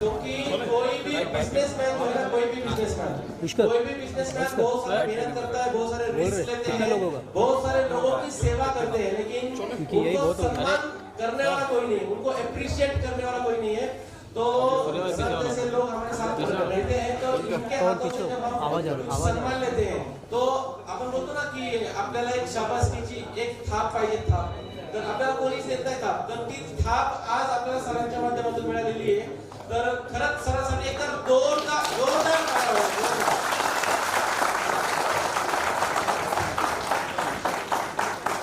क्योंकि कोई भी बिजनेसमैन जो है, कोई भी बिजनेसमैन बहुत सारा मेहनत करता है, बहुत सारे रिस्क लेते हैं, बहुत सारे लोगों की सेवा करते हैं, लेकिन उनको सम्मान करने वाला कोई नहीं, उनको अप्रिशिएट करने वाला कोई नहीं है। तो जैसे लोग हमारे साथ रहते हैं तो इनके हाथों से जब हम सम्मान लेते हैं तो आपण बोलतो ना की आपल्याला एक शाबासकीची एक थाप पाहिजे, थाप तर आपल्याला कोणीच देत नाही थाप, तर ती थाप आज आपल्याला सरांच्या माध्यमातून मिळालेली आहे। तर खरंच सरांसाठी एकदम जोरदार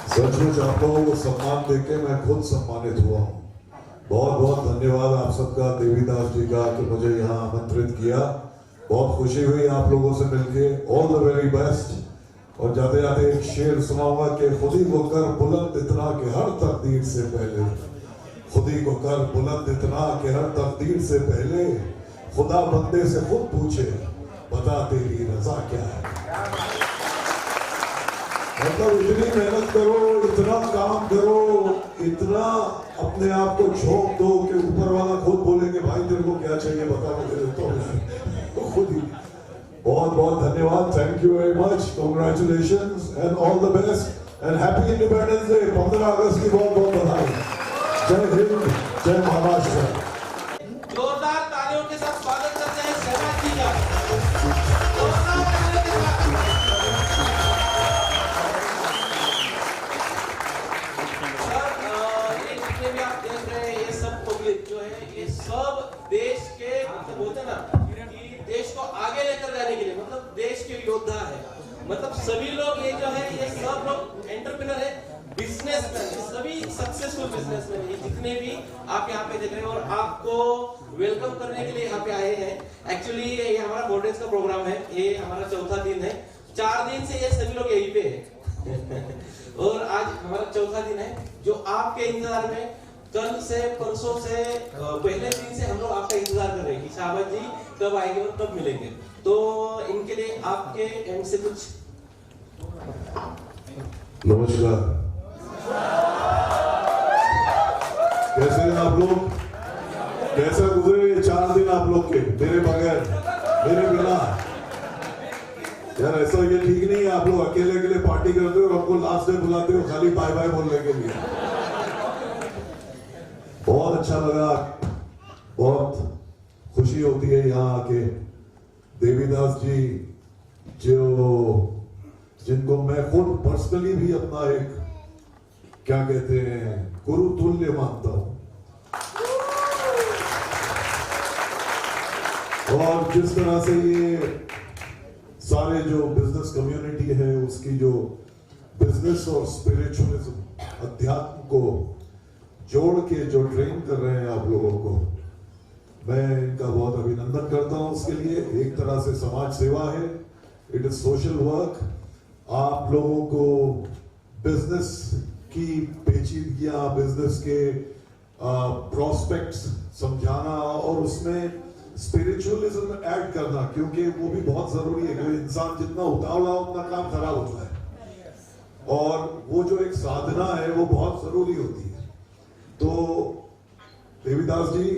सचमुच आप लोगों को सम्मान देके मैं खुद सम्मानित हुआ हूँ। बहुत बहुत धन्यवाद आप सबका, देवीदास जी का, कि मुझे यहाँ आमंत्रित किया। बहुत खुशी हुई आप लोगों से मिलके। All the very best. और जाते जाते एक शेर सुनाऊंगा कि खुदी को कर बुलंद इतना कि हर तकदीर से पहले, खुदी को कर बुलंद इतना कि हर तकदीर से पहले, खुदा बंदे से खुद पूछे बता तेरी रजा क्या है। मतलब इतनी मेहनत करो, इतना काम करो, इतना अपने आप को झोंक दो कि ऊपर वाला खुद बोले कि भाई तेरे को क्या चाहिए बता, मुझे देता हूँ तो खुद ही। बहुत बहुत धन्यवाद। Thank you very much. Congratulations and all the best and happy independence day. 15 अगस्त की बहुत बहुत बधाई। जय हिंद, जय महाराष्ट्र। जोरदार तालियों के साथ स्वागत करते हैं शहनाज जी का। जोरदार तालियों के साथ। सर, ये जितने भी आप देख रहे हैं, ये सब पब्लिक जो है, ये सब देश के, मतलब बोलते हैं ना कि देश को आगे लेकर जाने के लिए, मतलब देश के योद्धा है। मतलब सभी लोग ये जो है, ये सब लोग एंटरप्रेन्योर है, बिजनेसमैन, सभी सक्सेसफुल बिजनेसमैन है, जितने भी आप यहाँ पे देख रहे हैं। और आपको वेलकम करने के लिए यहाँ पे आए हैं। एक्चुअली ये हमारा बोर्डेज का प्रोग्राम है, ये हमारा चौथा दिन है। 4 दिन से ये सभी लोग यहीं पे है और आज हमारा चौथा दिन है, जो आपके इंतजार में कल से परसों से पहले दिन से हम लोग आपका इंतजार कर रहे हैं कि शाबाश जी कब आएंगे और कब मिलेंगे। तो इनके लिए आपके एंड से कुछ। नमस्कार, कैसे हैं आप लोग? कैसे गुजरे ये 4 दिन आप लोग के मेरे बगैर, मेरे बिना? यार ऐसा ये ठीक नहीं है, आप लोग अकेले अकेले पार्टी करते हो और हमको लास्ट डे बुलाते हो खाली बाय बाय बोलने के लिए। बहुत अच्छा लगा, बहुत खुशी होती है यहाँ आके। देवीदास जी जिनको मैं खुद पर्सनली भी अपना एक, क्या कहते हैं, गुरु तुल्य मानता हूं, और जिस तरह से ये सारे जो बिजनेस कम्युनिटी है उसकी जो बिजनेस और स्पिरिचुअलिज्म, अध्यात्म को जोड़ के जो ट्रेन कर रहे हैं आप लोगों को, मैं इनका बहुत अभिनंदन करता हूं। उसके लिए एक तरह से समाज सेवा है, इट इज सोशल वर्क। आप लोगों को बिजनेस की पेचीदगियां, बिजनेस के प्रोस्पेक्ट्स समझाना और उसमें स्पिरिचुअलिज्म ऐड करना, क्योंकि वो भी बहुत जरूरी है। क्योंकि इंसान जितना उतावला उतना काम खराब होता है, और वो जो एक साधना है वो बहुत जरूरी होती है। तो देवीदास जी,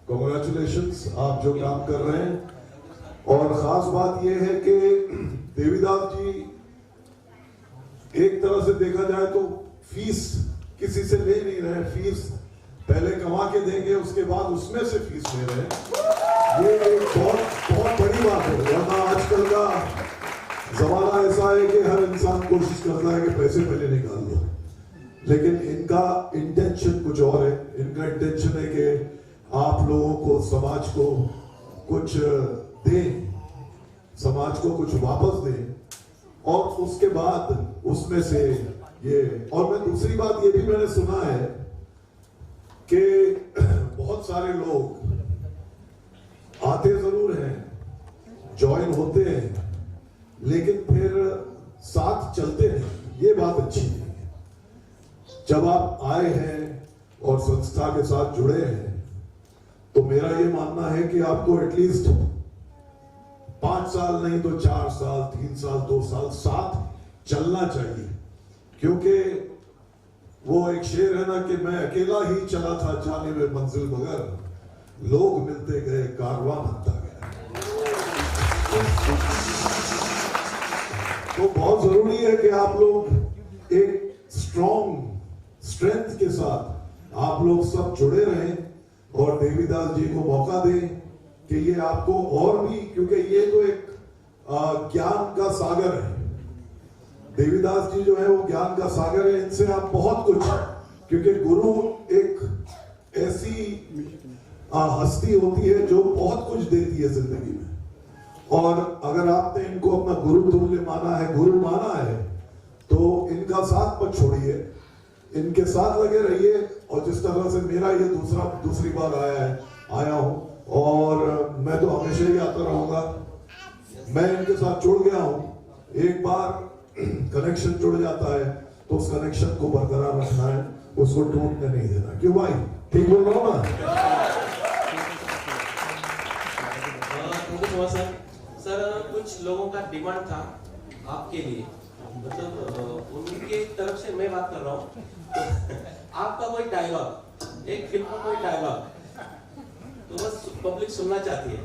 कांग्रेचुलेशंस, आप जो काम कर रहे हैं। और खास बात यह है कि देवीदास जी एक तरह से देखा जाए तो फीस किसी से ले नहीं रहे, फीस पहले कमा के देंगे, उसके बाद उसमें से फीस ले रहे हैं। ये एक बहुत बहुत बड़ी बात है, वरना आजकल का जमाना ऐसा है कि हर इंसान कोशिश करता है कि पैसे पहले निकाल लो, लेकिन इनका इंटेंशन कुछ और है। इनका इंटेंशन है कि आप लोगों को, समाज को कुछ दें, समाज को कुछ वापस दें, और उसके बाद उसमें से ये। और मैं दूसरी बात ये भी मैंने सुना है कि बहुत सारे लोग आते जरूर हैं, ज्वाइन होते हैं, लेकिन फिर साथ चलते नहीं। ये बात अच्छी नहीं है। जब आप आए हैं और संस्था के साथ जुड़े हैं, तो मेरा ये मानना है कि आपको एटलीस्ट 5 साल नहीं तो 4 साल, 3 साल, 2 साल साथ चलना चाहिए। क्योंकि वो एक शेर है ना कि मैं अकेला ही चला था जाने में मंजिल मगर, लोग मिलते गए, कारवां बनता गया। तो बहुत जरूरी है कि आप लोग एक स्ट्रेंथ के साथ आप लोग सब जुड़े रहें और देवीदास जी को मौका दें कि ये आपको और भी, क्योंकि ये तो एक ज्ञान का सागर है। देवीदास जी जो है वो ज्ञान का सागर है, इनसे आप बहुत कुछ, क्योंकि गुरु एक ऐसी हस्ती होती है जो बहुत कुछ देती है जिंदगी में, और अगर आपने इनको अपना गुरु तुल्य माना है, गुरु माना है, तो इनका साथ मत छोड़िए, इनके साथ लगे रहिए। और जिस तरह से मेरा ये दूसरी बार आया हूं, और मैं तो हमेशा ही आता रहूंगा। मैं इनके साथ जुड़ गया हूं, एक बार कनेक्शन जुड़ जाता है तो उस कनेक्शन को बरकरार रखना है, उसको टूटने नहीं देना। क्यों भाई, ठीक बोल रहा हूं ना? सर, कुछ लोगों का डिमांड था आपके लिए, मतलब उनके तरफ से मैं बात कर रहा हूँ। आपका कोई डायलॉग, एक फिल्म का कोई डायलॉग, तो बस पब्लिक सुनना चाहती है।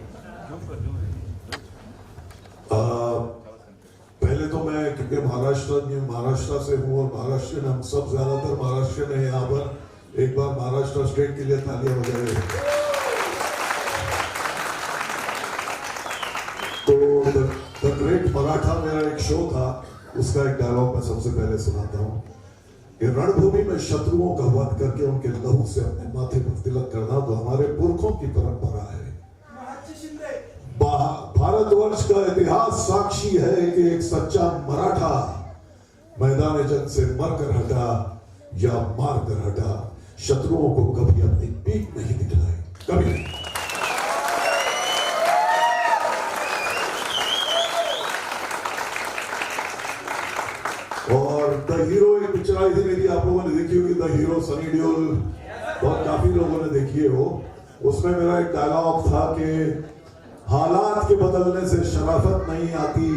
पहले तो मैं, क्योंकि महाराष्ट्र से हूँ और महाराष्ट्र हम सब ज्यादातर महाराष्ट्र है यहाँ पर, एक बार महाराष्ट्र स्टेट के लिए तालियां बजाइए। तो द ग्रेट मराठा मेरा एक शो था, उसका एक डायलॉग मैं सबसे पहले सुनाता हूँ कि रणभूमि में शत्रुओं का वध करके उनके लहू से अपने माथे पर तिलक करना तो हमारे पुरखों की परंपरा है। भारतवर्ष का इतिहास साक्षी है कि एक सच्चा मराठा मैदान जंग से मरकर हटा या मार कर हटा, शत्रुओं को कभी अपनी पीठ नहीं दिखलाई, कभी नहीं। और द हीरो एक पिक्चर आई थी मेरी, आप लोगों ने देखी होगी, द हीरो, सनी देओल, बहुत काफी लोगों ने देखी है वो। उसमें मेरा एक डायलॉग था कि हालात के बदलने से शराफत नहीं आती,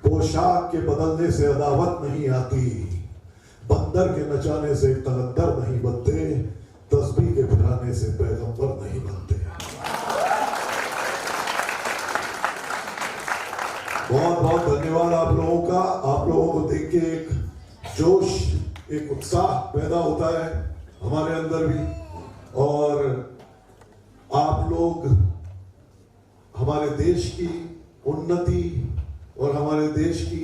पोशाक के बदलने से अदावत नहीं आती, बंदर के नचाने से कलंदर नहीं बनते, तस्बीह के फिराने से पैगंबर नहीं बनते। बहुत बहुत धन्यवाद आप लोगों का। आप लोगों को देख के एक जोश, एक उत्साह पैदा होता है हमारे अंदर भी, और आप लोग हमारे देश की उन्नति और हमारे देश की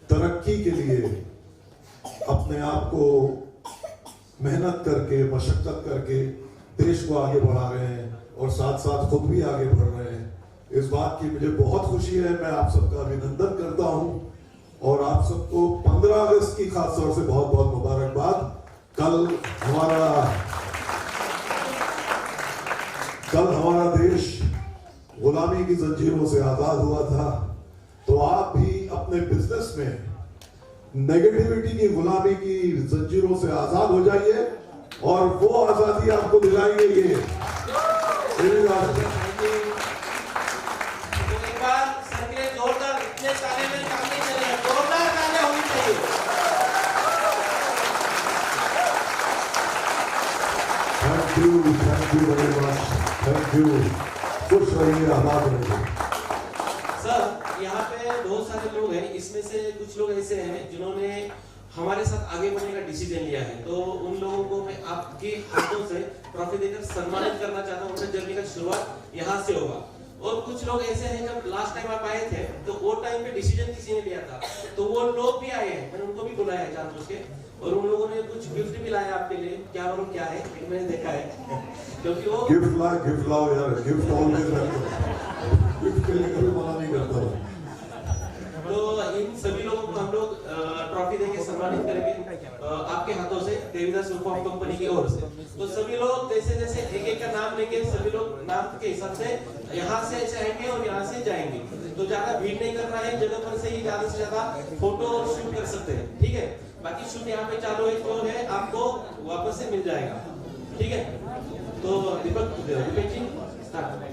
तरक्की के लिए अपने आप को मेहनत करके, मशक्कत करके देश को आगे बढ़ा रहे हैं और साथ साथ खुद भी आगे बढ़ रहे हैं। इस बात की मुझे बहुत खुशी है। मैं आप सबका अभिनंदन करता हूं और आप सबको 15 अगस्त की खास तौर से बहुत बहुत मुबारकबाद। कल हमारा देश गुलामी की जंजीरों से आजाद हुआ था, तो आप भी अपने बिजनेस में नेगेटिविटी की, गुलामी की जंजीरों से आजाद हो जाइए और वो आजादी आपको दिलाएंगे ये। जोरदार इतने ताले में काम नहीं चलेगा, जोरदार ताले होनी चाहिए। Thank you very much, thank you. खुश रहिए, आबाद रहिए। सर, यहाँ पे बहुत सारे लोग हैं, इसमें से कुछ लोग ऐसे हैं जिन्होंने हमारे साथ आगे बढ़ने का डिसीजन लिया है, तो उन लोगों को मैं आपके हाथों से ट्रॉफी देकर सम्मानित करना चाहता हूँ। उनका जर्नी का शुरुआत यहाँ से होगा। और कुछ लोग ऐसे हैं, जब लास्ट टाइम आप आए थे तो वो टाइम पे डिसीजन किसी ने लिया था, तो वो लोग भी आए हैं, मैंने उनको भी बुलाया है जानबूझ के, और उन लोगों ने कुछ गिफ्ट भी लाया आपके लिए। क्या मालूम क्या है, मैंने देखा है क्योंकि वो गिफ्ट लाओ यार, गिफ्ट ऑलवेज वेलकम, गिफ्ट के लिए कभी मना नहीं करता। तो इन सभी लोगों को हम लोग ट्रॉफी देके सम्मानित करेंगे आपके हाथों से, देवीदास यूनिफॉर्म कंपनी की ओर से। तो सभी लोग जैसे जैसे एक एक का नाम लेंगे, सभी लोग नाम के हिसाब से यहाँ से ऐसे आएंगे और यहाँ से जाएंगे। तो ज्यादा भीड़ नहीं करना है, जगह पर से ही ज्यादा से ज्यादा फोटो और शूट कर सकते हैं, ठीक है। बाकी शूट यहाँ पे चालू है, जो है आपको वापस से मिल जाएगा, ठीक है। तो दीपक जी स्टार्ट।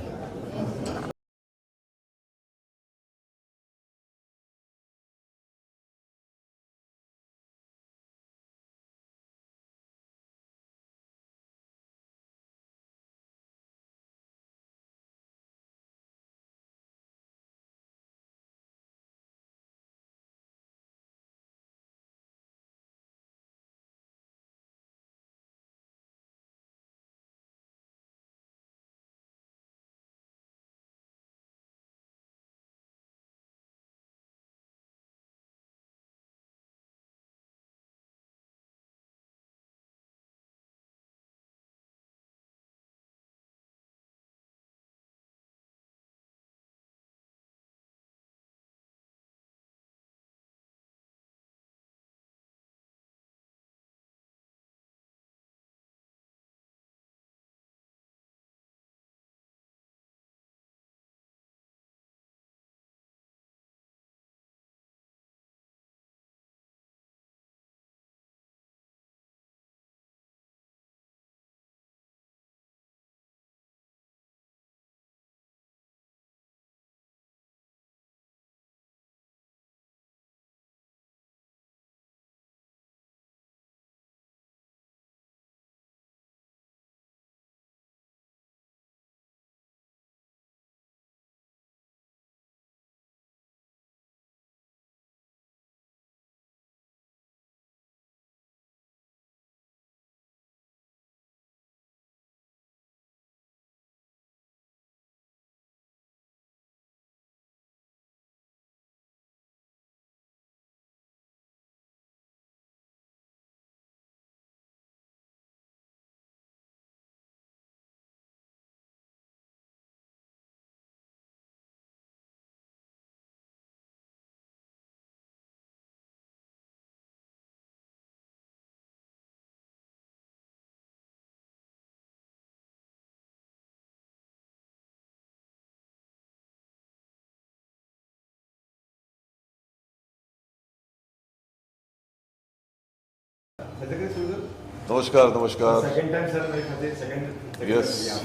नमस्कार नमस्कार। सेकंड टाइम सर मेरे ख्याल से सेकंड यस,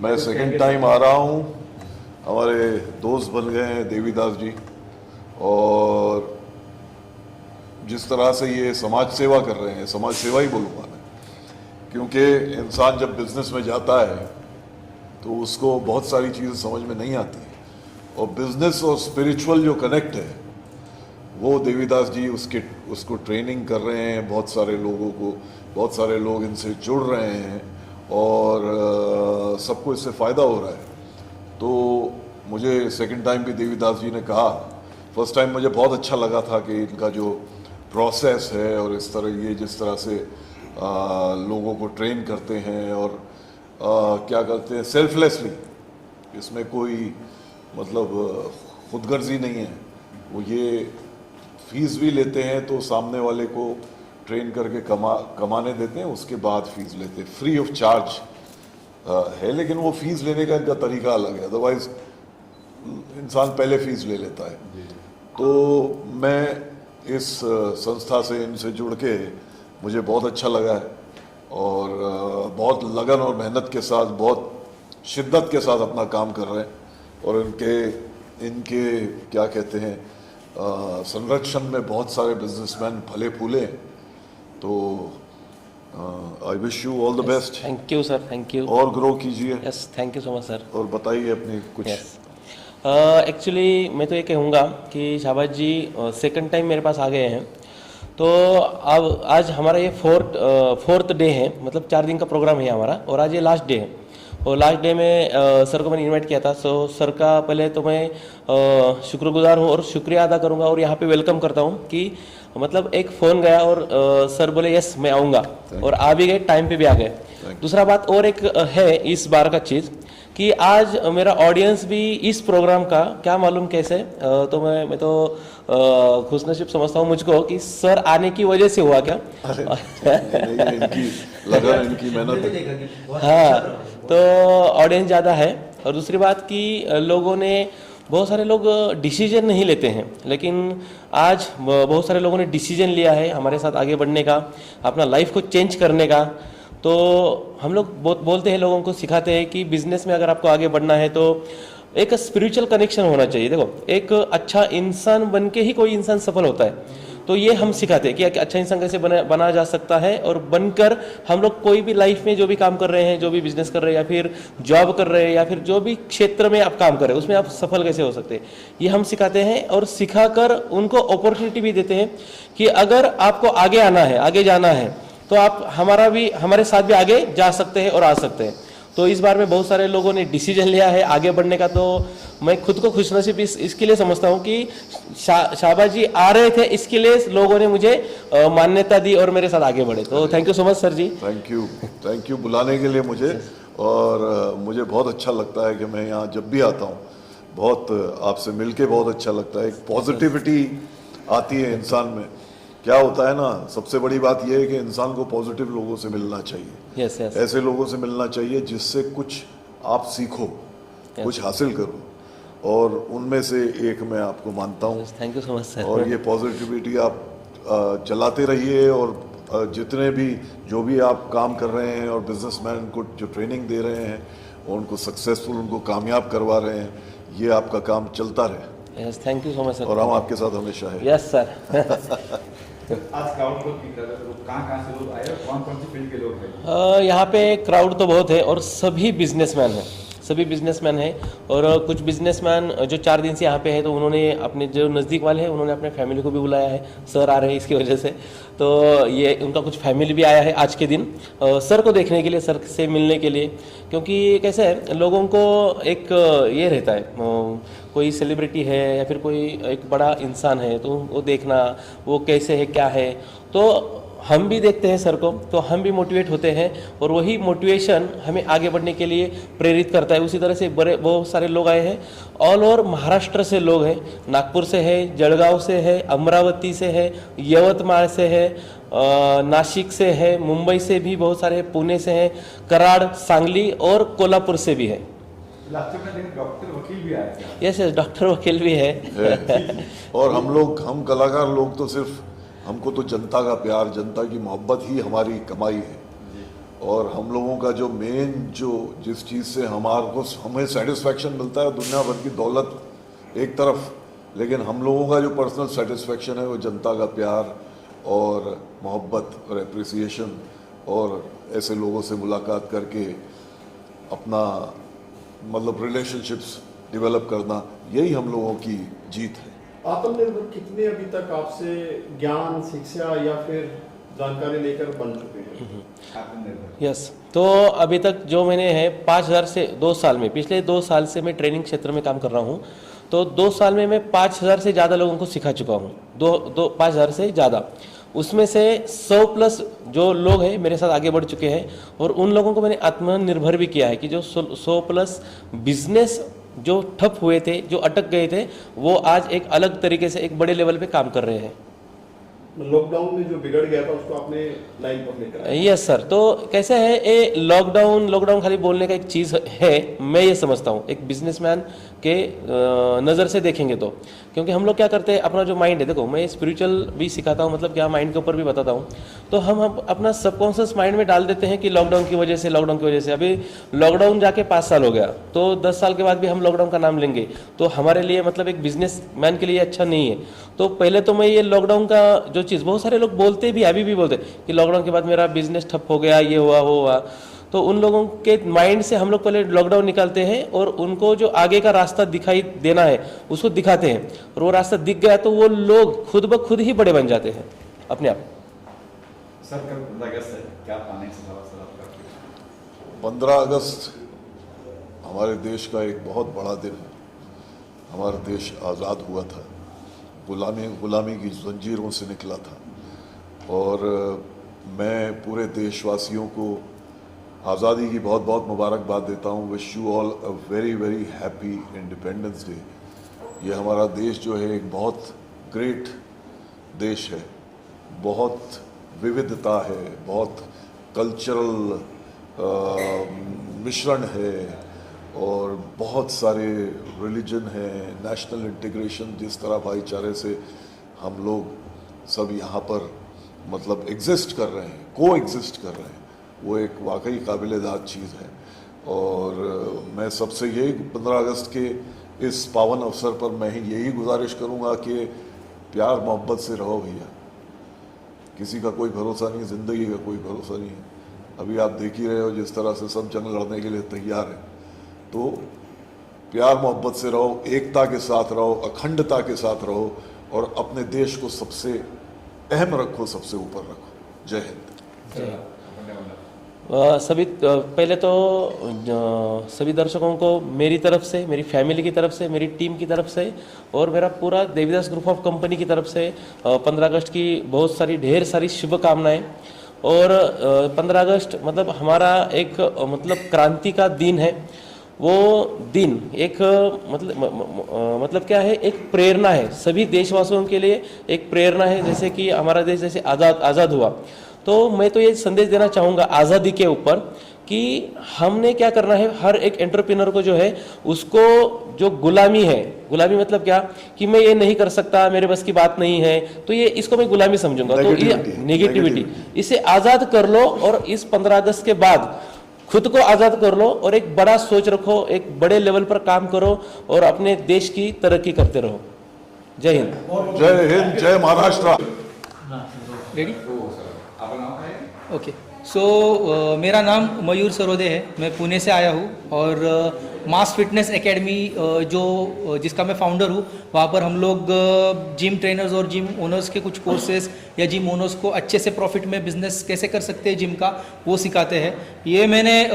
मैं सेकंड टाइम आ रहा हूँ। हमारे दोस्त बन गए हैं देवीदास जी, और जिस तरह से ये समाज सेवा कर रहे हैं, समाज सेवा ही बोलूँगा मैं, क्योंकि इंसान जब बिजनेस में जाता है तो उसको बहुत सारी चीज़ें समझ में नहीं आती, और बिजनेस और स्पिरिचुअल जो कनेक्ट है वो देवीदास जी उसको ट्रेनिंग कर रहे हैं बहुत सारे लोगों को, बहुत सारे लोग इनसे जुड़ रहे हैं, और सबको इससे फ़ायदा हो रहा है। तो मुझे सेकंड टाइम भी देवीदास जी ने कहा, फर्स्ट टाइम मुझे बहुत अच्छा लगा था कि इनका जो प्रोसेस है और इस तरह ये जिस तरह से लोगों को ट्रेन करते हैं और क्या करते हैं सेल्फलेसली, इसमें कोई मतलब खुदगर्जी नहीं है। वो ये फीस भी लेते हैं तो सामने वाले को ट्रेन करके कमाने देते हैं, उसके बाद फीस लेते हैं, फ्री ऑफ चार्ज है, लेकिन वो फीस लेने का इनका तरीका अलग है, अदरवाइज इंसान पहले फीस ले लेता है। तो मैं इस संस्था से इनसे जुड़ के मुझे बहुत अच्छा लगा है, और बहुत लगन और मेहनत के साथ, बहुत शिद्दत के साथ अपना काम कर रहे हैं, और इनके क्या कहते हैं संरक्षण में बहुत सारे बिजनेसमैन फले फूले हैं। तो I wish you all the best. Thank you sir, thank you. और ग्रो कीजिए। Yes, thank you so much sir. और बताइए अपनी कुछ। एक्चुअली मैं तो ये कहूँगा कि शाहबाज जी सेकंड टाइम मेरे पास आ गए हैं, तो अब आज हमारा ये फोर्थ डे है, मतलब 4 दिन का प्रोग्राम है हमारा, और आज ये लास्ट डे है। और लास्ट डे में सर को मैंने इनवाइट किया था, सो सर का पहले तो मैं शुक्रगुजार हूँ और शुक्रिया अदा करूँगा, और यहाँ पे वेलकम करता हूँ कि मतलब एक फ़ोन गया और सर बोले यस मैं आऊँगा, और आ भी गए, टाइम पे भी आ गए। दूसरा बात और एक है इस बार का चीज़ कि आज मेरा ऑडियंस भी इस प्रोग्राम का क्या मालूम कैसे, तो मैं तो खुशनसीब समझता हूँ मुझको कि सर आने की वजह से हुआ क्या। इनकी लगन, इनकी मेहनत। हाँ, तो ऑडियंस ज़्यादा है। और दूसरी बात कि लोगों ने, बहुत सारे लोग डिसीजन नहीं लेते हैं, लेकिन आज बहुत सारे लोगों ने डिसीजन लिया है हमारे साथ आगे बढ़ने का, अपना लाइफ को चेंज करने का। तो हम लोग बोलते हैं, लोगों को सिखाते हैं कि बिजनेस में अगर आपको आगे बढ़ना है तो एक स्पिरिचुअल कनेक्शन होना चाहिए। देखो, एक अच्छा इंसान बन के ही कोई इंसान सफल होता है, तो ये हम सिखाते हैं कि अच्छा इंसान कैसे बना जा सकता है, और बनकर हम लोग कोई भी लाइफ में जो भी काम कर रहे हैं, जो भी बिजनेस कर रहे हैं, या फिर जॉब कर रहे हैं, या फिर जो भी क्षेत्र में आप काम कर रहे हैं उसमें आप सफल कैसे हो सकते हैं, ये हम सिखाते हैं। और सिखाकर उनको अपॉर्चुनिटी भी देते हैं कि अगर आपको आगे आना है, आगे जाना है, तो आप हमारे साथ भी आगे जा सकते हैं और आ सकते हैं। तो इस बार में बहुत सारे लोगों ने डिसीजन लिया है आगे बढ़ने का, तो मैं खुद को खुशनसीब इसके लिए समझता हूँ कि शाहबाज जी आ रहे थे, इसके लिए लोगों ने मुझे मान्यता दी और मेरे साथ आगे बढ़े। तो thank you so much sir ji. Thank you बुलाने के लिए मुझे, और मुझे बहुत अच्छा लगता है कि मैं यहाँ जब भी आता हूँ, बहुत आपसे मिलके बहुत अच्छा लगता है। एक पॉजिटिविटी आती है इंसान में। क्या होता है ना, सबसे बड़ी बात यह है कि इंसान को पॉजिटिव लोगों से मिलना चाहिए। Yes yes. ऐसे लोगों से मिलना चाहिए जिससे कुछ आप सीखो, कुछ हासिल करो, और उनमें से एक मैं आपको मानता हूँ। Thank you so much sir. और ये पॉजिटिविटी आप चलाते रहिए, और जितने भी जो भी आप काम कर रहे हैं और बिजनेसमैन को जो ट्रेनिंग दे रहे हैं, उनको सक्सेसफुल, उनको कामयाब करवा रहे हैं, ये आपका काम चलता रहे। Yes, thank you so much sir. और हम आपके साथ हमेशा हैं। Yes sir. आज क्राउड बहुत दिख रहा था, कहाँ से लोग आए और कौन सी फील्ड के लोग हैं? यहाँ पे क्राउड तो बहुत है, और सभी बिजनेसमैन हैं, सभी बिजनेसमैन हैं। और कुछ बिजनेसमैन जो 4 दिन से यहाँ पे हैं, तो उन्होंने अपने जो नज़दीक वाले हैं, उन्होंने अपने फैमिली को भी बुलाया है। सर आ रहे हैं इसकी वजह से, तो ये उनका कुछ फैमिली भी आया है आज के दिन सर को देखने के लिए, सर से मिलने के लिए। क्योंकि कैसे है, लोगों को एक ये रहता है, कोई सेलिब्रिटी है या फिर कोई एक बड़ा इंसान है, तो वो देखना वो कैसे है, क्या है। तो हम भी देखते हैं सर को, तो हम भी मोटिवेट होते हैं, और वही मोटिवेशन हमें आगे बढ़ने के लिए प्रेरित करता है। उसी तरह से बहुत सारे लोग आए हैं, ऑल ओवर महाराष्ट्र से लोग हैं, नागपुर से है, जळगाव से है, अमरावती से है, यवतमाळ से है, नासिक से है, मुंबई से भी बहुत सारे, पुणे से हैं, कराड़, सांगली और कोल्हापुर से भी है। डॉक्टर वकील भी आए थे। यस यस, डॉक्टर वकील भी है। और हम कलाकार लोग तो सिर्फ हमको तो जनता का प्यार, जनता की मोहब्बत ही हमारी कमाई है। और हम लोगों का जो मेन जो जिस चीज़ से हमें सेटिस्फैक्शन मिलता है, दुनिया भर की दौलत एक तरफ, लेकिन हम लोगों का जो पर्सनल सेटिस्फैक्शन है वो जनता का प्यार और मोहब्बत और एप्रिसिएशन और ऐसे लोगों से मुलाकात करके अपना मतलब रिलेशनशिप्स डेवलप करना, यही हम लोगों की जीत है। आत्मनिर्भर कितने अभी तक आपसे ज्ञान, शिक्षा या फिर जानकारी लेकर बन चुके हैं? आत्मनिर्भर। यस, तो अभी तक जो मैंने है 5,000 से 2 साल में, पिछले 2 साल से मैं ट्रेनिंग क्षेत्र में काम कर रहा हूँ। तो 2 साल में मैं 5,000 से ज़्यादा लोगों को सिखा चुका हूँ, 5,000 से ज़्यादा। उसमें से 100 प्लस जो लोग हैं मेरे साथ आगे बढ़ चुके हैं, और उन लोगों को मैंने आत्मनिर्भर भी किया है कि जो 100 प्लस बिजनेस जो ठप हुए थे, जो अटक गए थे, वो आज एक अलग तरीके से एक बड़े लेवल पे काम कर रहे हैं। लॉकडाउन में जो बिगड़ गया था उसको आपने लाइन पर लेकर आए। यस सर, तो कैसे है ये लॉकडाउन खाली बोलने का एक चीज़ है, मैं ये समझता हूँ एक बिजनेसमैन के नज़र से देखेंगे तो, क्योंकि हम लोग क्या करते हैं, अपना जो माइंड है, देखो मैं स्पिरिचुअल भी सिखाता हूँ, मतलब क्या माइंड के ऊपर भी बताता हूँ, तो हम अपना सबकॉन्शियस माइंड में डाल देते हैं कि लॉकडाउन की वजह से अभी लॉकडाउन जाके 5 साल हो गया, तो 10 साल के बाद भी हम लॉकडाउन का नाम लेंगे तो हमारे लिए मतलब एक बिजनेसमैन के लिए अच्छा नहीं है। तो पहले तो मैं ये लॉकडाउन का जो चीज़, बहुत सारे लोग बोलते भी, अभी भी बोलते कि लॉकडाउन के बाद मेरा बिजनेस ठप हो गया, ये हुआ वो हुआ, तो उन लोगों के माइंड से हम लोग पहले लॉकडाउन निकालते हैं और उनको जो आगे का रास्ता दिखाई देना है उसको दिखाते हैं, और वो रास्ता दिख गया तो वो लोग खुद ब खुद ही बड़े बन जाते हैं अपने आप। सर कल 15 अगस्त है, क्या प्लानिंग सर आपका? 15 अगस्त हमारे देश का एक बहुत बड़ा दिन है। हमारा देश आज़ाद हुआ था, गुलामी की जंजीरों से निकला था, और मैं पूरे देशवासियों को आज़ादी की बहुत बहुत मुबारकबाद देता हूँ। Wish you all a very very happy independence day. ये हमारा देश जो है एक बहुत ग्रेट देश है, बहुत विविधता है, बहुत कल्चरल मिश्रण है, और बहुत सारे रिलीजन है, नेशनल इंटीग्रेशन, जिस तरह भाईचारे से हम लोग सब यहाँ पर मतलब एग्जिस्ट कर रहे हैं, को एग्जिस्ट कर रहे हैं, वो एक वाकई काबिल-ए-दाद चीज़ है। और मैं सबसे यही 15 अगस्त के इस पावन अवसर पर मैं यही गुजारिश करूँगा कि प्यार मोहब्बत से रहो भैया। किसी का कोई भरोसा नहीं, ज़िंदगी का कोई भरोसा नहीं है। अभी आप देख ही रहे हो जिस तरह से सब जंग लड़ने के लिए तैयार हैं। तो प्यार मोहब्बत से रहो, एकता के साथ रहो, अखंडता के साथ रहो, और अपने देश को सबसे अहम रखो, सबसे ऊपर रखो। जय हिंद। सभी पहले तो सभी दर्शकों को मेरी तरफ से, मेरी फैमिली की तरफ से, मेरी टीम की तरफ से और मेरा पूरा देवीदास ग्रुप ऑफ कंपनी की तरफ से 15 अगस्त की बहुत सारी ढेर सारी शुभकामनाएं। और 15 अगस्त मतलब हमारा एक मतलब क्रांति का दिन है। वो दिन एक मतलब क्या है, एक प्रेरणा है सभी देशवासियों के लिए, एक प्रेरणा है। जैसे कि हमारा देश जैसे आज़ाद हुआ, तो मैं तो ये संदेश देना चाहूँगा आज़ादी के ऊपर कि हमने क्या करना है, हर एक एंटरप्रेन्योर को जो है उसको जो गुलामी है, गुलामी मतलब क्या कि मैं ये नहीं कर सकता, मेरे बस की बात नहीं है, तो ये इसको मैं गुलामी समझूंगा। तो ये नेगेटिविटी, इसे आज़ाद कर लो और इस 15 अगस्त के बाद खुद को आज़ाद कर लो और एक बड़ा सोच रखो, एक बड़े लेवल पर काम करो और अपने देश की तरक्की करते रहो। जय हिंद। जय हिंद, जय महाराष्ट्र। रेडी? आपका नाम है? ओके, सो मेरा नाम मयूर सरोदे है, मैं पुणे से आया हूँ और मास फिटनेस एकेडमी जिसका मैं फाउंडर हूँ, वहाँ पर हम लोग जिम ट्रेनर्स और जिम ओनर्स के कुछ कोर्सेज या जिम ओनर्स को अच्छे से प्रॉफिट में बिजनेस कैसे कर सकते हैं जिम का, वो सिखाते हैं। ये मैंने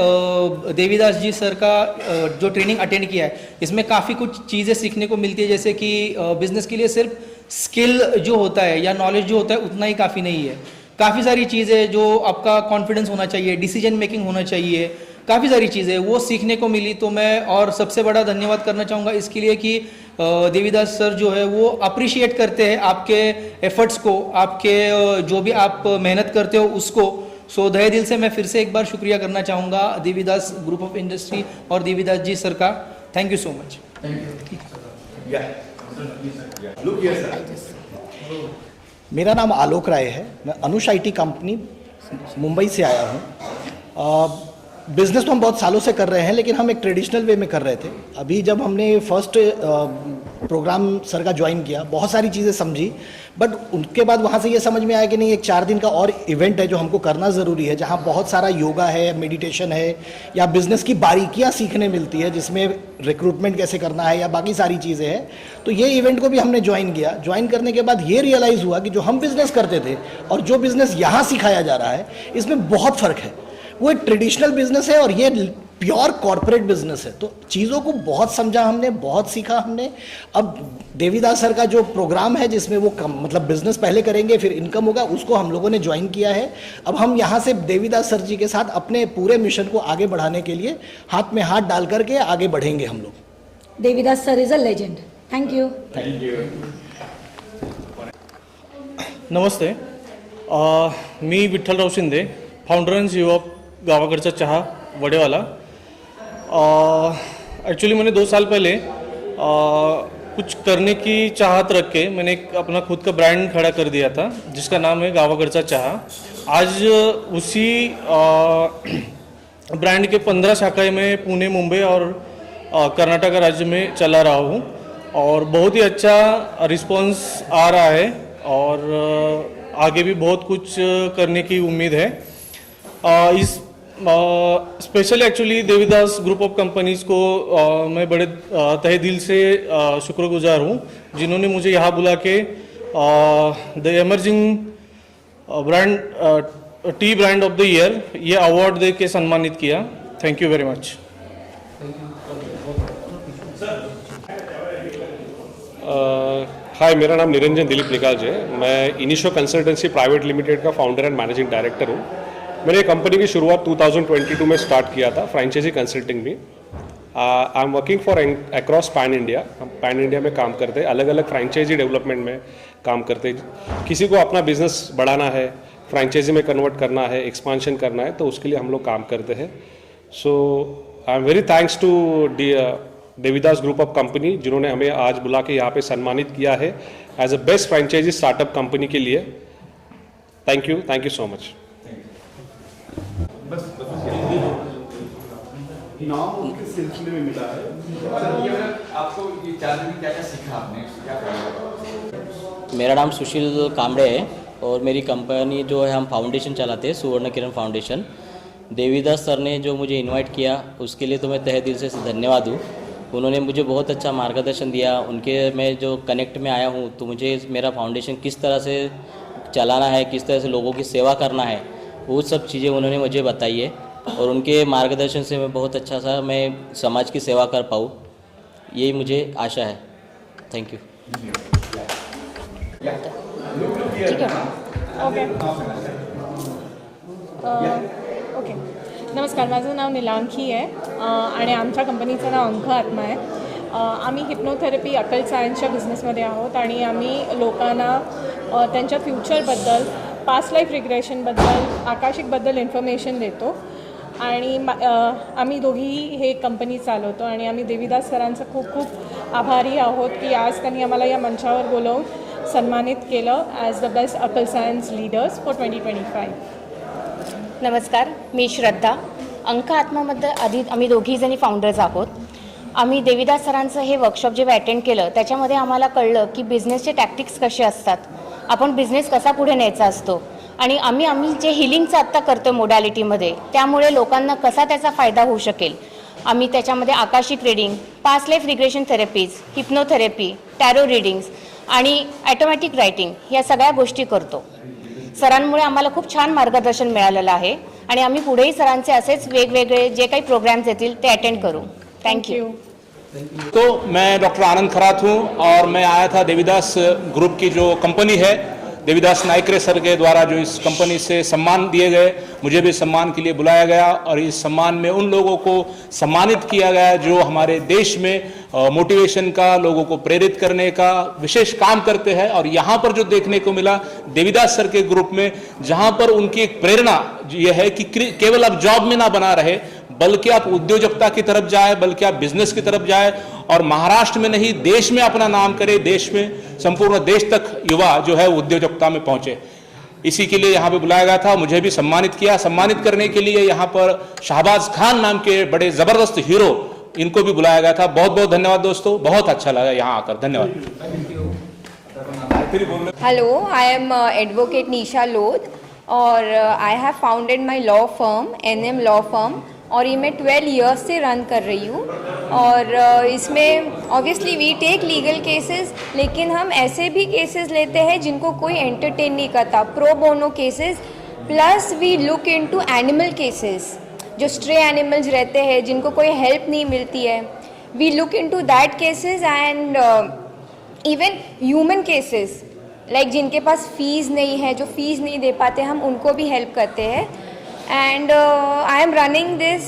देवीदास जी सर का जो ट्रेनिंग अटेंड किया है, इसमें काफ़ी कुछ चीज़ें सीखने को मिलती है। जैसे कि बिजनेस के लिए सिर्फ स्किल जो होता है या नॉलेज जो होता है उतना ही काफ़ी नहीं है, काफ़ी सारी चीज़ें जो आपका कॉन्फिडेंस होना चाहिए, डिसीजन मेकिंग होना चाहिए, काफ़ी सारी चीज़ें वो सीखने को मिली। तो मैं और सबसे बड़ा धन्यवाद करना चाहूँगा इसके लिए कि देवीदास सर जो है वो अप्रिशिएट करते हैं आपके एफर्ट्स को, आपके जो भी आप मेहनत करते हो उसको। सो तहे दिल से मैं फिर से एक बार शुक्रिया करना चाहूँगा देवीदास ग्रुप ऑफ इंडस्ट्री और देवीदास जी सर का। Thank you so much. Look here, sir. मेरा नाम आलोक राय है। मैं अनुष IT कंपनी मुंबई से आया हूँ। बिज़नेस तो हम बहुत सालों से कर रहे हैं, लेकिन हम एक ट्रेडिशनल वे में कर रहे थे। अभी जब हमने फर्स्ट प्रोग्राम सर का ज्वाइन किया, बहुत सारी चीज़ें समझी, बट उनके बाद वहाँ से ये समझ में आया कि नहीं, एक 4 दिन का और इवेंट है जो हमको करना ज़रूरी है, जहाँ बहुत सारा योगा है, मेडिटेशन है, या बिज़नेस की बारीकियाँ सीखने मिलती है, जिसमें रिक्रूटमेंट कैसे करना है या बाकी सारी चीज़ें हैं। तो ये इवेंट को भी हमने ज्वाइन किया। ज्वाइन करने के बाद ये रियलाइज़ हुआ कि जो हम बिज़नेस करते थे और जो बिज़नेस यहाँ सिखाया जा रहा है, इसमें बहुत फ़र्क है। वो एक ट्रेडिशनल बिजनेस है और ये प्योर कॉर्पोरेट बिजनेस है। तो चीज़ों को बहुत समझा हमने, बहुत सीखा हमने। अब देवीदास सर का जो प्रोग्राम है, जिसमें वो मतलब बिजनेस पहले करेंगे फिर इनकम होगा, उसको हम लोगों ने ज्वाइन किया है। अब हम यहाँ से देवीदास सर जी के साथ अपने पूरे मिशन को आगे बढ़ाने के लिए हाथ में हाथ डाल करके आगे बढ़ेंगे हम लोग। Devidas sir is a legend. Thank you. नमस्ते, मी Vitthalrao Shinde, founder and CEO of गावाकडचा चहा वडेवाला। एक्चुअली मैंने 2 साल पहले कुछ करने की चाहत रख के मैंने एक अपना खुद का ब्रांड खड़ा कर दिया था, जिसका नाम है गावाकडचा चहा। आज उसी ब्रांड के 15 शाखाएं मैं पुणे, मुंबई और कर्नाटक राज्य में चला रहा हूँ और बहुत ही अच्छा रिस्पांस आ रहा है और आगे भी बहुत कुछ करने की उम्मीद है। इस specially actually Devidas group of companies को मैं बड़े तहे दिल से शुक्रगुजार हूँ, जिन्होंने मुझे यहाँ बुला के the emerging brand tea brand of the year ये अवार्ड दे के सम्मानित किया। Thank you very much. Hi, मेरा नाम निरंजन दिलीप निकाज है। मैं इनिशियो कंसल्टेंसी प्राइवेट लिमिटेड का फाउंडर एंड मैनेजिंग डायरेक्टर हूँ। मैंने कंपनी की शुरुआत 2022 में स्टार्ट किया था, फ्रेंचाइजी कंसल्टिंग में। I am working for across pan India. हम पैन इंडिया में काम करते हैं, अलग अलग फ्रेंचाइजी डेवलपमेंट में काम करते हैं। किसी को अपना बिजनेस बढ़ाना है, फ्रेंचाइजी में कन्वर्ट करना है, एक्सपांशन करना है, तो उसके लिए हम लोग काम करते हैं। So I am very thanks to Devidas group of company, जिन्होंने हमें आज बुला के यहाँ पे सम्मानित किया है as a best franchisee startup company के लिए। Thank you so much. नाम उनके सिलसिले में मिला है। आपको ये 4 दिन में क्या क्या सीखा आपने, क्या करा? मेरा नाम सुशील कामड़े है और मेरी कंपनी जो है, हम फाउंडेशन चलाते हैं, सुवर्ण किरण फाउंडेशन। देवीदास सर ने जो मुझे इनवाइट किया उसके लिए तो मैं तहे दिल से धन्यवाद हूँ। उन्होंने मुझे बहुत अच्छा मार्गदर्शन दिया। उनके मैं जो कनेक्ट में आया हूँ, तो मुझे मेरा फाउंडेशन किस तरह से चलाना है, किस तरह से लोगों की सेवा करना है, वो सब चीज़ें उन्होंने मुझे बताई है और उनके मार्गदर्शन से मैं बहुत अच्छा सा मैं समाज की सेवा कर पाऊँ, यही मुझे आशा है। Thank you. ओके, नमस्कार, माझं नाव नीलांकी आहे आणि आमच्या कंपनीचं नाव अंक आत्मा आहे। आम्ही हिप्नोथेरपी अकल सायन्सच्या बिझनेसमध्ये आहोत आणि आम्ही लोकांना त्यांच्या फ्युचरबद्दल, पास्ट लाईफ रिग्रेशनबद्दल, आकाशिकबद्दल इन्फॉर्मेशन देतो आणि आम्ही दोघीही हे कंपनी चालवतो आणि आम्ही देवीदास सरांचं खूप खूप आभारी आहोत की आज त्यांनी आम्हाला या मंचावर बोलवून सन्मानित केलं ॲज द बेस्ट अकल सायन्स लीडर्स फॉर 2025। नमस्कार, मी श्रद्धा। अंक आत्मामध्ये आधी आम्ही दोघीजणी फाउंडर्स आहोत। आम्ही देवीदास सरांचं हे वर्कशॉप जेव्हा अटेंड केलं, त्याच्यामध्ये आम्हाला कळलं की बिझनेसचे टॅक्टिक्स कसे असतात, आपण बिझनेस कसा पुढे न्यायचा असतो आणि आम्ही जे हिलिंगचं आत्ता करतो मोडॅलिटीमध्ये, त्यामुळे लोकांना कसा त्याचा फायदा होऊ शकेल। आम्ही त्याच्यामध्ये Akashic reading, past life regression therapies, हिप्नोथेरपी, tarot readings आणि ऑटोमॅटिक रायटिंग या सगळ्या गोष्टी करतो। सरांमुळे आम्हाला खूप छान मार्गदर्शन मिळालेलं आहे आणि आम्ही पुढेही सरांचे असेच वेगवेगळे जे काही प्रोग्राम्स येतील ते अटेंड करू। Thank you. तो मैं डॉक्टर आनंद खरात हूँ और मैं आया था देवीदास ग्रुप की जो कंपनी है, देवीदास नाइकरे सर के द्वारा जो इस कंपनी से सम्मान दिए गए, मुझे भी सम्मान के लिए बुलाया गया और इस सम्मान में उन लोगों को सम्मानित किया गया जो हमारे देश में मोटिवेशन का, लोगों को प्रेरित करने का विशेष काम करते हैं। और यहाँ पर जो देखने को मिला देवीदास सर के ग्रुप में, जहाँ पर उनकी एक प्रेरणा ये है कि केवल अब जॉब में ना बना रहे, बल्कि आप उद्योजकता की तरफ जाए, बल्कि आप बिजनेस की तरफ जाए और महाराष्ट्र में नहीं देश में अपना नाम करे, देश में संपूर्ण देश तक युवा जो है उद्योजकता में पहुंचे। इसी के लिए यहाँ पे बुलाया गया था, मुझे भी सम्मानित किया। सम्मानित करने के लिए यहाँ पर शहबाज खान नाम के बड़े जबरदस्त हीरो, इनको भी बुलाया गया था। बहुत बहुत धन्यवाद दोस्तों, बहुत अच्छा लगा यहाँ आकर। धन्यवाद। Hello, I am advocate Nisha Lodh और I have founded my law firm NM Law Firm और ये मैं 12 years से रन कर रही हूँ। और इसमें obviously we take legal cases, लेकिन हम ऐसे भी केसेस लेते हैं जिनको कोई एंटरटेन नहीं करता, pro bono cases, plus we look into animal cases, जो स्ट्रे एनिमल्स रहते हैं जिनको कोई हेल्प नहीं मिलती है, we look into that cases and even human cases, like जिनके पास फीस नहीं है, जो फीस नहीं दे पाते, हम उनको भी हेल्प करते हैं। And I am running this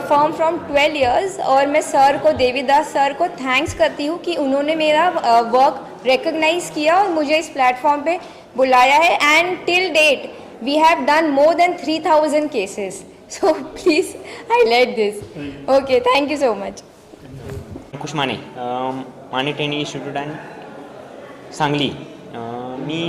firm from 12 years और मैं सर को, देवीदास सर को थैंक्स करती हूँ कि उन्होंने मेरा वर्क रिकग्नाइज किया और मुझे इस प्लेटफॉर्म पे बुलाया है। And till date we have done more than 3000 cases, so please highlight this. Okay, thank you so much. Ankush Mane, Mane training institute आणि सांगली। मी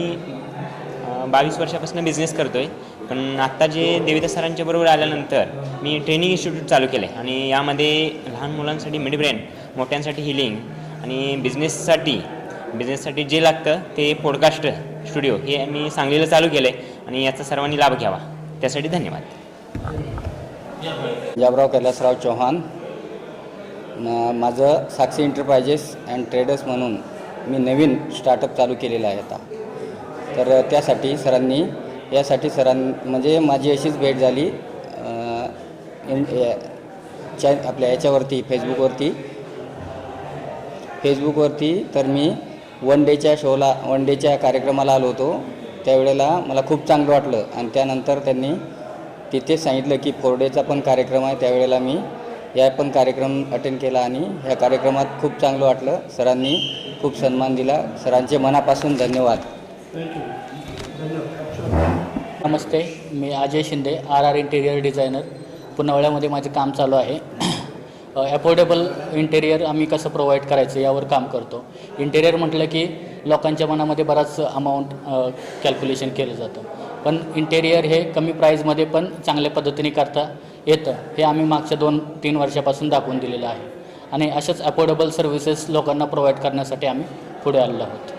22 वर्षापासून बिझनेस करतो आहे, पण आत्ता जे देवीदास सरांच्या बरोबर आल्यानंतर मी ट्रेनिंग इन्स्टिट्यूट चालू केलं आहे आणि यामध्ये लहान मुलांसाठी मिड ब्रेन, मोठ्यांसाठी हिलिंग आणि बिझनेससाठी जे लागतं ते पॉडकास्ट स्टुडिओ हे मी सांगलीला चालू केलं आहे आणि याचा सर्वांनी लाभ घ्यावा, त्यासाठी धन्यवाद। जाबराव कैलासराव चौहान, माझं साक्षी एंटरप्राइजेस अँड ट्रेडर्स म्हणून मी नवीन स्टार्टअप चालू केलेलं आहे आता। तर त्यासाठी सरांनी म्हणजे माझी अशीच भेट झाली आपल्या याच्यावरती फेसबुकवरती। तर मी वन डेच्या कार्यक्रमाला आलो होतो, त्यावेळेला मला खूप चांगलं वाटलं आणि त्यानंतर त्यांनी तिथेच सांगितलं की 4 डेचा पण कार्यक्रम आहे, त्यावेळेला मी या पण कार्यक्रम अटेंड केला आणि ह्या कार्यक्रमात खूप चांगलं वाटलं। सरांनी खूप सन्मान दिला, सरांचे मनापासून धन्यवाद। नमस्ते, मी Ajay Shinde, RR interior designer, पुनावळ्यामध्ये माझे काम चालू आहे। अफोर्डेबल इंटेरियर आम्ही कसं प्रोव्हाइड करायचं यावर काम करतो। इंटेरियर म्हटलं की लोकांच्या मनामध्ये बराच अमाऊंट कॅल्क्युलेशन केलं जातं, पण इंटेरियर हे कमी प्राईजमध्ये पण चांगल्या पद्धतीने करता येतं, हे आम्ही मागच्या 2-3 वर्षापासून दाखवून दिलेलं आहे आणि अशाच अफोर्डेबल सर्व्हिसेस लोकांना प्रोव्हाइड करण्यासाठी आम्ही पुढे आलेलो आहोत।